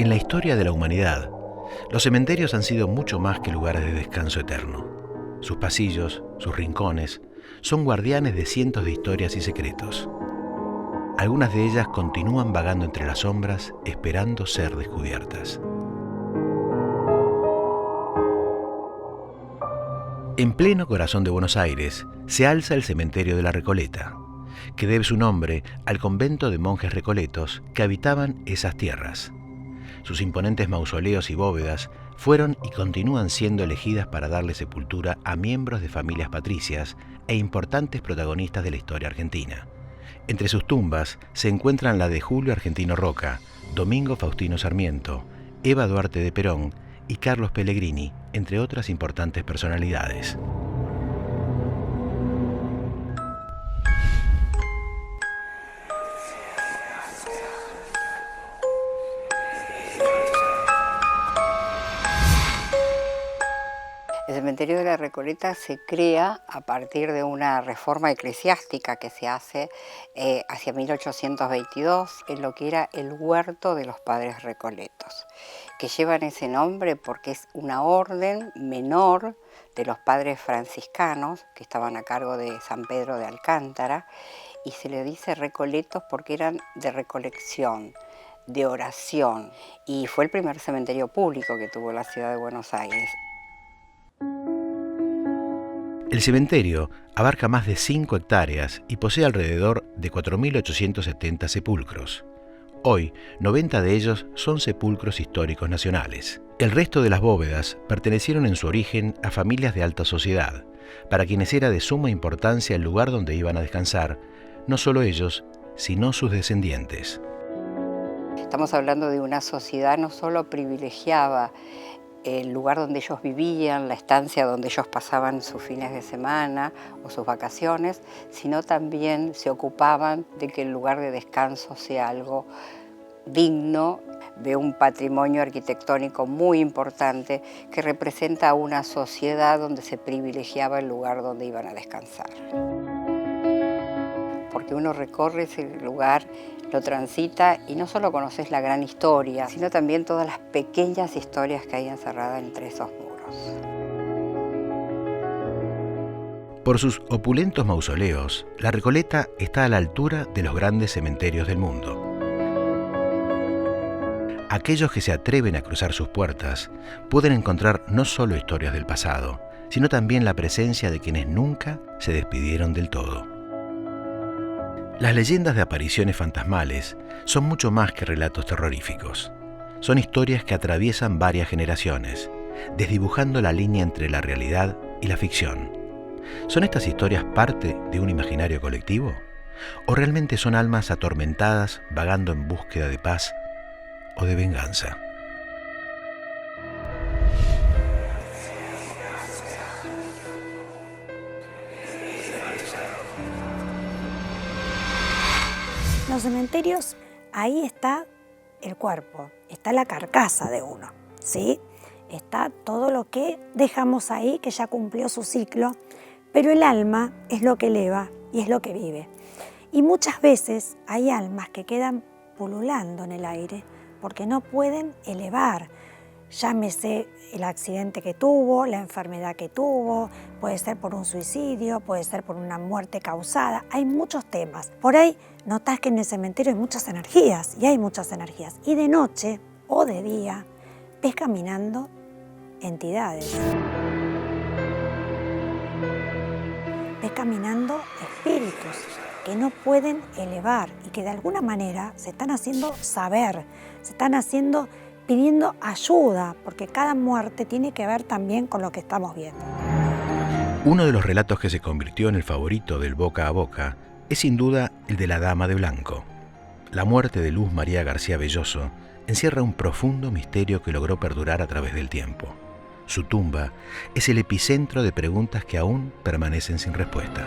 En la historia de la humanidad, los cementerios han sido mucho más que lugares de descanso eterno. Sus pasillos, sus rincones, son guardianes de cientos de historias y secretos. Algunas de ellas continúan vagando entre las sombras, esperando ser descubiertas. En pleno corazón de Buenos Aires se alza el cementerio de la Recoleta, que debe su nombre al convento de monjes recoletos que habitaban esas tierras. Sus imponentes mausoleos y bóvedas fueron y continúan siendo elegidas para darle sepultura a miembros de familias patricias e importantes protagonistas de la historia argentina. Entre sus tumbas se encuentran la de Julio Argentino Roca, Domingo Faustino Sarmiento, Eva Duarte de Perón y Carlos Pellegrini, entre otras importantes personalidades. El cementerio de la Recoleta se crea a partir de una reforma eclesiástica que se hace hacia 1822 en lo que era el huerto de los padres recoletos, que llevan ese nombre porque es una orden menor de los padres franciscanos que estaban a cargo de San Pedro de Alcántara, y se le dice recoletos porque eran de recolección, de oración, y fue el primer cementerio público que tuvo la ciudad de Buenos Aires. El cementerio abarca más de 5 hectáreas y posee alrededor de 4.870 sepulcros. Hoy, 90 de ellos son sepulcros históricos nacionales. El resto de las bóvedas pertenecieron en su origen a familias de alta sociedad, para quienes era de suma importancia el lugar donde iban a descansar, no solo ellos, sino sus descendientes. Estamos hablando de una sociedad no solo privilegiaba el lugar donde ellos vivían, la estancia donde ellos pasaban sus fines de semana o sus vacaciones, sino también se ocupaban de que el lugar de descanso sea algo digno, de un patrimonio arquitectónico muy importante que representa a una sociedad donde se privilegiaba el lugar donde iban a descansar. Porque uno recorre ese lugar, lo transita y no solo conoces la gran historia, sino también todas las pequeñas historias que hay encerradas entre esos muros. Por sus opulentos mausoleos, la Recoleta está a la altura de los grandes cementerios del mundo. Aquellos que se atreven a cruzar sus puertas pueden encontrar no solo historias del pasado, sino también la presencia de quienes nunca se despidieron del todo. Las leyendas de apariciones fantasmales son mucho más que relatos terroríficos. Son historias que atraviesan varias generaciones, desdibujando la línea entre la realidad y la ficción. ¿Son estas historias parte de un imaginario colectivo? ¿O realmente son almas atormentadas vagando en búsqueda de paz o de venganza? Los cementerios, ahí está el cuerpo, está la carcasa de uno, ¿sí? Está todo lo que dejamos ahí, que ya cumplió su ciclo, pero el alma es lo que eleva y es lo que vive. Y muchas veces hay almas que quedan pululando en el aire porque no pueden elevar. Llámese el accidente que tuvo, la enfermedad que tuvo, puede ser por un suicidio, puede ser por una muerte causada. Hay muchos temas. Por ahí notás que en el cementerio hay muchas energías, y hay muchas energías. Y de noche o de día ves caminando entidades. Ves caminando espíritus que no pueden elevar y que de alguna manera se están haciendo saber, se están haciendo pidiendo ayuda, porque cada muerte tiene que ver también con lo que estamos viendo. Uno de los relatos que se convirtió en el favorito del boca a boca es sin duda el de la Dama de Blanco. La muerte de Luz María García Belloso encierra un profundo misterio que logró perdurar a través del tiempo. Su tumba es el epicentro de preguntas que aún permanecen sin respuesta.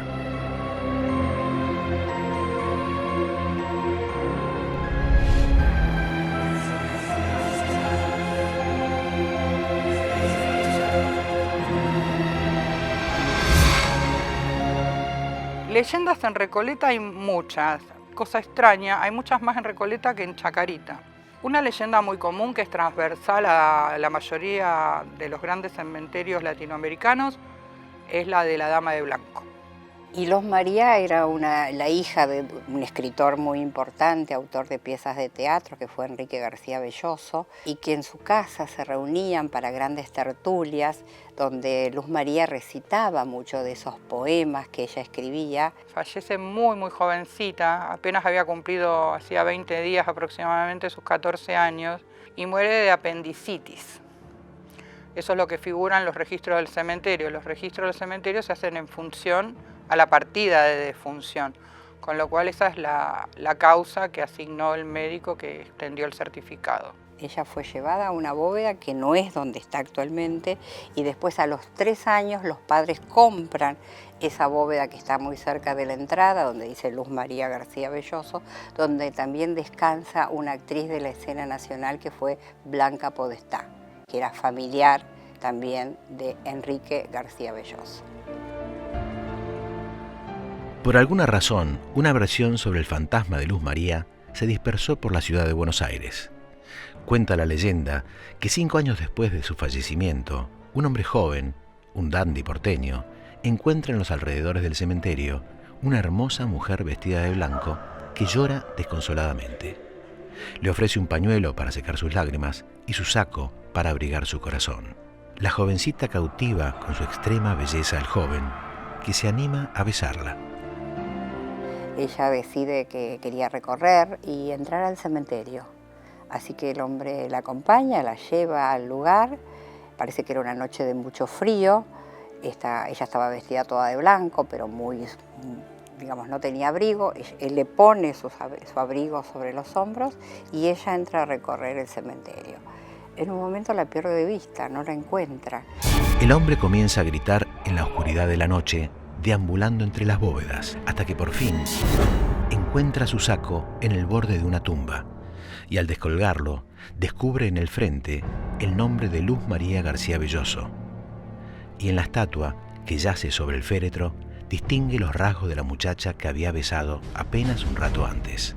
Leyendas en Recoleta hay muchas, cosa extraña, hay muchas más en Recoleta que en Chacarita. Una leyenda muy común que es transversal a la mayoría de los grandes cementerios latinoamericanos es la de la Dama de Blanco. Y Luz María era la hija de un escritor muy importante, autor de piezas de teatro, que fue Enrique García Belloso, y que en su casa se reunían para grandes tertulias, donde Luz María recitaba muchos de esos poemas que ella escribía. Fallece muy, muy jovencita, apenas había cumplido, hacía 20 días aproximadamente, sus 14 años, y muere de apendicitis. Eso es lo que figura en los registros del cementerio. Los registros del cementerio se hacen en función a la partida de defunción, con lo cual esa es la causa que asignó el médico que extendió el certificado. Ella fue llevada a una bóveda que no es donde está actualmente, y después a los 3 años los padres compran esa bóveda que está muy cerca de la entrada, donde dice Luz María García Belloso, donde también descansa una actriz de la escena nacional que fue Blanca Podestá, que era familiar también de Enrique García Belloso. Por alguna razón, una versión sobre el fantasma de Luz María se dispersó por la ciudad de Buenos Aires. Cuenta la leyenda que 5 años después de su fallecimiento, un hombre joven, un dandy porteño, encuentra en los alrededores del cementerio una hermosa mujer vestida de blanco que llora desconsoladamente. Le ofrece un pañuelo para secar sus lágrimas y su saco para abrigar su corazón. La jovencita cautiva con su extrema belleza al joven, que se anima a besarla. Ella decide que quería recorrer y entrar al cementerio. Así que el hombre la acompaña, la lleva al lugar. Parece que era una noche de mucho frío. Ella estaba vestida toda de blanco, pero digamos, no tenía abrigo. Él le pone su abrigo sobre los hombros y ella entra a recorrer el cementerio. En un momento la pierde de vista, no la encuentra. El hombre comienza a gritar en la oscuridad de la noche, deambulando entre las bóvedas, hasta que por fin encuentra su saco en el borde de una tumba y al descolgarlo descubre en el frente el nombre de Luz María García Belloso, y en la estatua que yace sobre el féretro distingue los rasgos de la muchacha que había besado apenas un rato antes.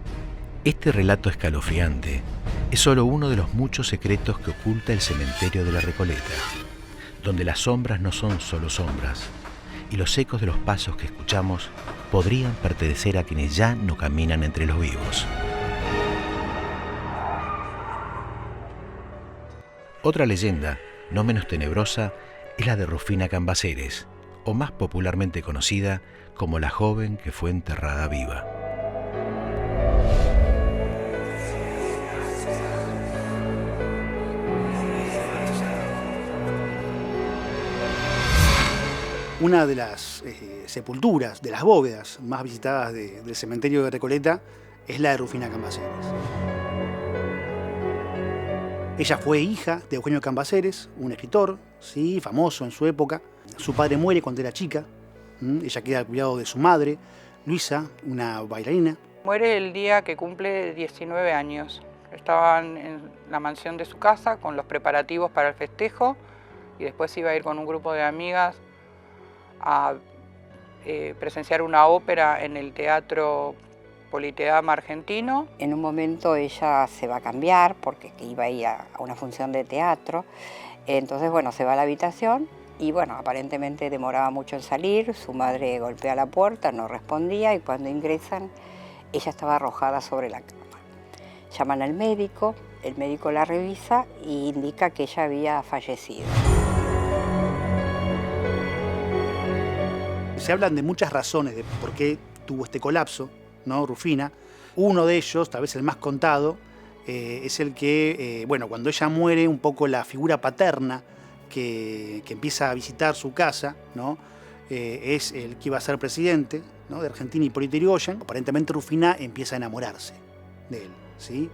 Este relato escalofriante es solo uno de los muchos secretos que oculta el cementerio de la Recoleta, donde las sombras no son solo sombras, y los ecos de los pasos que escuchamos podrían pertenecer a quienes ya no caminan entre los vivos. Otra leyenda, no menos tenebrosa, es la de Rufina Cambaceres, o más popularmente conocida como la joven que fue enterrada viva. Una de las sepulturas, de las bóvedas más visitadas del cementerio de Recoleta, es la de Rufina Cambaceres. Ella fue hija de Eugenio Cambaceres, un escritor, sí, famoso en su época. Su padre muere cuando era chica. Ella queda al cuidado de su madre, Luisa, una bailarina. Muere el día que cumple 19 años. Estaban en la mansión de su casa con los preparativos para el festejo y después iba a ir con un grupo de amigas a presenciar una ópera en el Teatro Politeama argentino. En un momento ella se va a cambiar porque iba a ir a una función de teatro. Entonces, bueno, se va a la habitación y, bueno, aparentemente demoraba mucho en salir. Su madre golpea la puerta, no respondía y cuando ingresan, ella estaba arrojada sobre la cama. Llaman al médico, el médico la revisa e indica que ella había fallecido. Se hablan de muchas razones de por qué tuvo este colapso, ¿no? Rufina. Uno de ellos, tal vez el más contado, es el que, cuando ella muere, un poco la figura paterna que empieza a visitar su casa, ¿no? Es el que iba a ser presidente, ¿no? De Argentina, Hipólito Yrigoyen. Aparentemente Rufina empieza a enamorarse de él, ¿sí?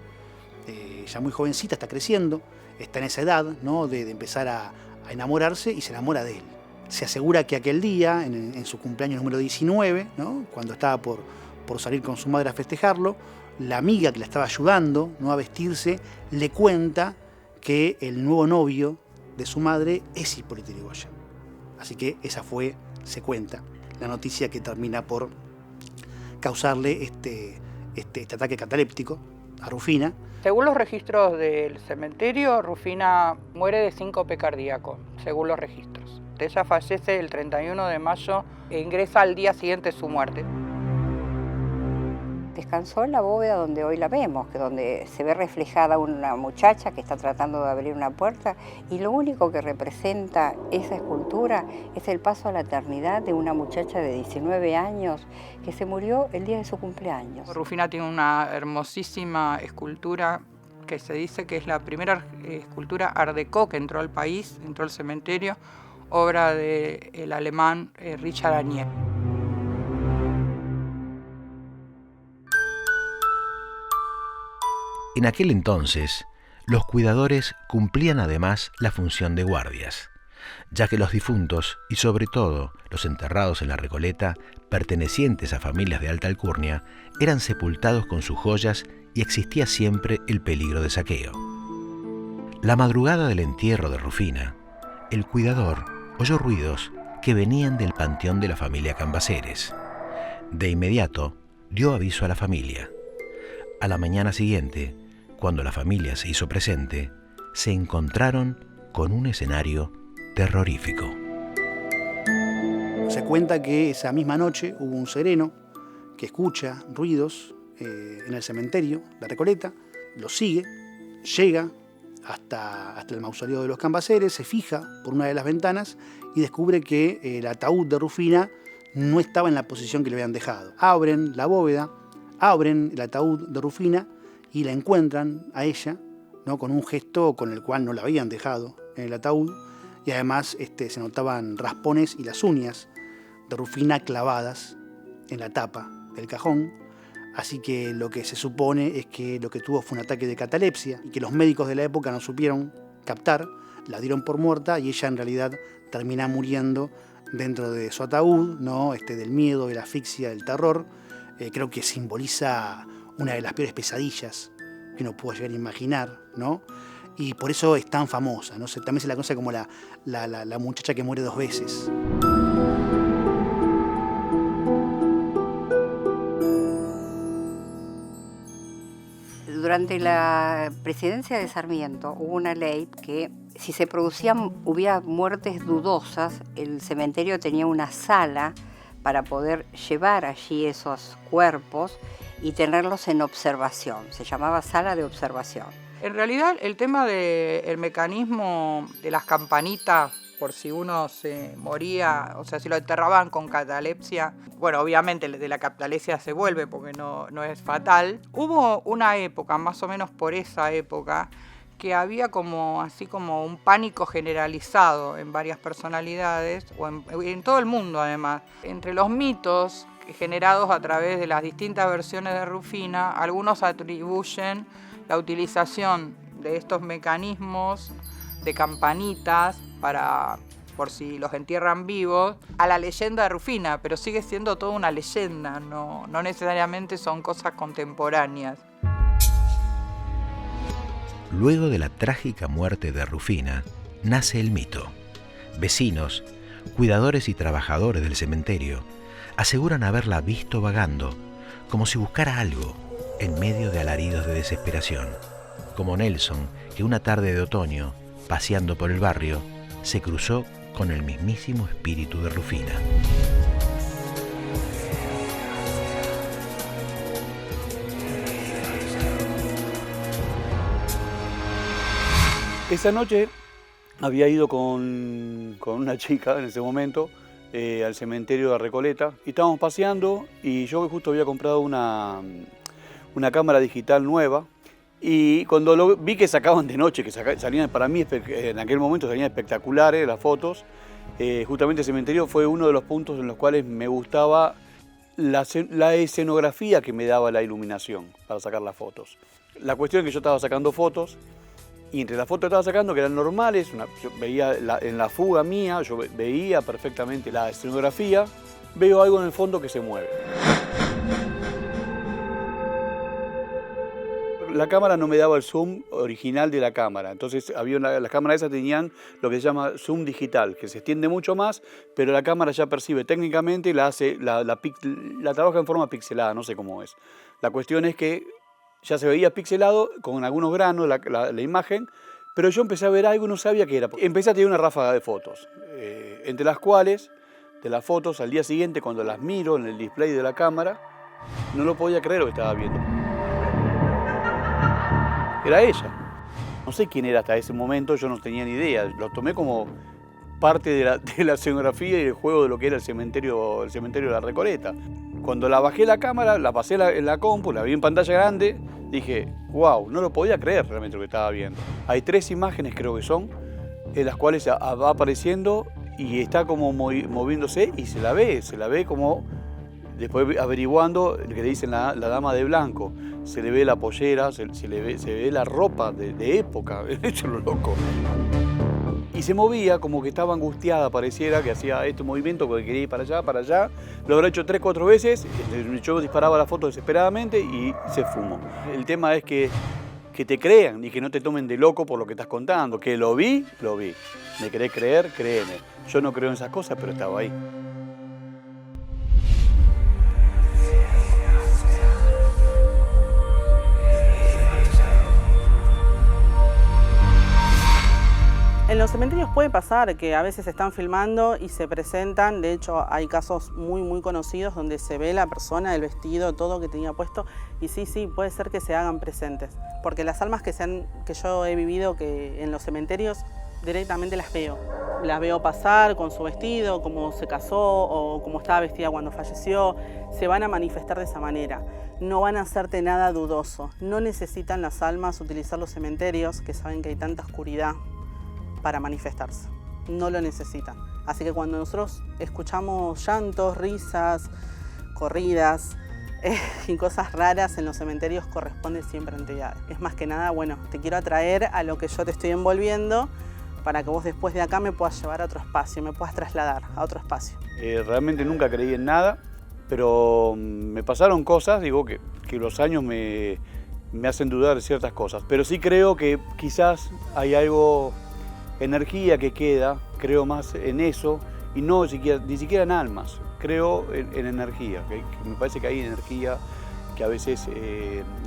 Ya muy jovencita, está creciendo, está en esa edad, ¿no? de empezar a enamorarse y se enamora de él. Se asegura que aquel día, en su cumpleaños número 19, ¿no? Cuando estaba por salir con su madre a festejarlo, la amiga que la estaba ayudando, ¿no? A vestirse, le cuenta que el nuevo novio de su madre es Hipólito Yrigoyen. Así que esa fue, se cuenta, la noticia que termina por causarle este ataque cataléptico a Rufina. Según los registros del cementerio, Rufina muere de síncope cardíaco, según los registros. Ella fallece el 31 de mayo e ingresa al día siguiente de su muerte. Descansó en la bóveda donde hoy la vemos, que donde se ve reflejada una muchacha que está tratando de abrir una puerta, y lo único que representa esa escultura es el paso a la eternidad de una muchacha de 19 años que se murió el día de su cumpleaños. Rufina tiene una hermosísima escultura que se dice que es la primera escultura Art Deco que entró al país, entró al cementerio, obra del alemán Richard Agnier. En aquel entonces, los cuidadores cumplían además la función de guardias, ya que los difuntos, y sobre todo los enterrados en la Recoleta, pertenecientes a familias de alta alcurnia, eran sepultados con sus joyas y existía siempre el peligro de saqueo. La madrugada del entierro de Rufina, el cuidador oyó ruidos que venían del panteón de la familia Cambaceres. De inmediato dio aviso a la familia. A la mañana siguiente, cuando la familia se hizo presente, se encontraron con un escenario terrorífico. Se cuenta que esa misma noche hubo un sereno que escucha ruidos en el cementerio de Recoleta, lo sigue, llega hasta el mausoleo de los Cambaceres, se fija por una de las ventanas y descubre que el ataúd de Rufina no estaba en la posición que le habían dejado. Abren la bóveda, abren el ataúd de Rufina y la encuentran a ella, ¿no?, con un gesto con el cual no la habían dejado en el ataúd, y además se notaban raspones y las uñas de Rufina clavadas en la tapa del cajón. Así que lo que se supone es que lo que tuvo fue un ataque de catalepsia y que los médicos de la época no supieron captar, la dieron por muerta y ella en realidad termina muriendo dentro de su ataúd, ¿no?, del miedo, de la asfixia, del terror. Creo que simboliza una de las peores pesadillas que uno puede llegar a imaginar, ¿no? Y por eso es tan famosa, ¿no? También se la conoce como la muchacha que muere dos veces. Durante la presidencia de Sarmiento hubo una ley que si se hubiera muertes dudosas, el cementerio tenía una sala para poder llevar allí esos cuerpos y tenerlos en observación. Se llamaba sala de observación. En realidad, el tema del mecanismo de las campanitas, por si uno se moría, o sea, si lo enterraban con catalepsia, bueno, obviamente de la catalepsia se vuelve porque no es fatal. Hubo una época, más o menos por esa época, que había así como un pánico generalizado en varias personalidades, o en todo el mundo además. Entre los mitos generados a través de las distintas versiones de Rufina, algunos atribuyen la utilización de estos mecanismos de campanitas por si los entierran vivos, a la leyenda de Rufina, pero sigue siendo toda una leyenda, no necesariamente son cosas contemporáneas. Luego de la trágica muerte de Rufina, nace el mito. Vecinos, cuidadores y trabajadores del cementerio aseguran haberla visto vagando, como si buscara algo, en medio de alaridos de desesperación. Como Nelson, que una tarde de otoño, paseando por el barrio, se cruzó con el mismísimo espíritu de Rufina. Esa noche había ido con una chica en ese momento al cementerio de Recoleta y estábamos paseando y yo justo había comprado una cámara digital nueva y cuando vi que sacaban de noche, que salían, para mí en aquel momento salían espectaculares las fotos, justamente el cementerio fue uno de los puntos en los cuales me gustaba la escenografía que me daba la iluminación para sacar las fotos. La cuestión es que yo estaba sacando fotos y entre las fotos que estaba sacando, que eran normales, yo veía en la fuga mía, yo veía perfectamente la escenografía, veo algo en el fondo que se mueve. La cámara no me daba el zoom original de la cámara, entonces las cámaras esas tenían lo que se llama zoom digital, que se extiende mucho más, pero la cámara ya percibe técnicamente, la trabaja en forma pixelada, no sé cómo es. La cuestión es que ya se veía pixelado con algunos granos la imagen, pero yo empecé a ver algo y no sabía qué era. Empecé a tener una ráfaga de fotos, entre las cuales, de las fotos, al día siguiente, cuando las miro en el display de la cámara, no lo podía creer lo que estaba viendo. Era ella. No sé quién era hasta ese momento, yo no tenía ni idea. Lo tomé como parte de la escenografía y el juego de lo que era el cementerio de la Recoleta. Cuando la bajé la cámara, la pasé en la compu, la vi en pantalla grande, dije, wow, no lo podía creer realmente lo que estaba viendo. Hay 3 imágenes, creo que son, en las cuales va apareciendo y está como moviéndose y se la ve como, después averiguando, el que le dicen la dama de blanco. Se le ve la pollera, se ve la ropa de época, eso es lo loco. Y se movía como que estaba angustiada, pareciera que hacía este movimiento, que quería ir para allá. Lo habrá hecho 3 o 4 veces, yo disparaba la foto desesperadamente y se fumó. El tema es que te crean y que no te tomen de loco por lo que estás contando. Que lo vi. ¿Me querés creer? Créeme. Yo no creo en esas cosas, pero estaba ahí. En los cementerios puede pasar que a veces están filmando y se presentan, de hecho hay casos muy conocidos donde se ve la persona, el vestido, todo que tenía puesto y sí, puede ser que se hagan presentes. Porque las almas que yo he vivido que en los cementerios directamente las veo pasar con su vestido, cómo se casó o cómo estaba vestida cuando falleció, se van a manifestar de esa manera. No van a hacerte nada dudoso, no necesitan las almas utilizar los cementerios, que saben que hay tanta oscuridad, para manifestarse, no lo necesitan. Así que cuando nosotros escuchamos llantos, risas, corridas y cosas raras en los cementerios corresponde siempre a entidades. Es más que nada, bueno, te quiero atraer a lo que yo te estoy envolviendo para que vos después de acá me puedas llevar a otro espacio, me puedas trasladar a otro espacio. Realmente nunca creí en nada, pero me pasaron cosas, digo que los años me hacen dudar de ciertas cosas. Pero sí creo que quizás hay algo, energía que queda, creo más en eso y no ni siquiera en almas, creo en energía, que me parece que hay energía que a veces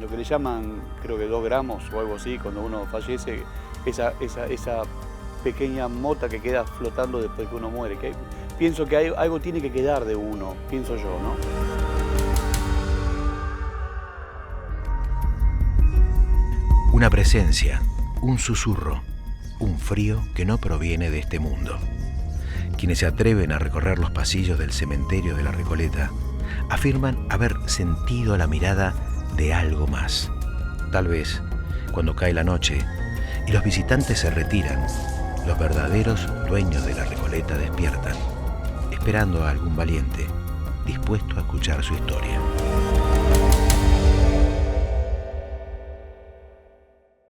lo que le llaman, creo que 2 gramos o algo así, cuando uno fallece, esa pequeña mota que queda flotando después que uno muere, que pienso que algo tiene que quedar de uno, pienso yo, ¿no? Una presencia, un susurro, un frío que no proviene de este mundo. Quienes se atreven a recorrer los pasillos del cementerio de la Recoleta afirman haber sentido la mirada de algo más. Tal vez, cuando cae la noche y los visitantes se retiran, los verdaderos dueños de la Recoleta despiertan, esperando a algún valiente dispuesto a escuchar su historia.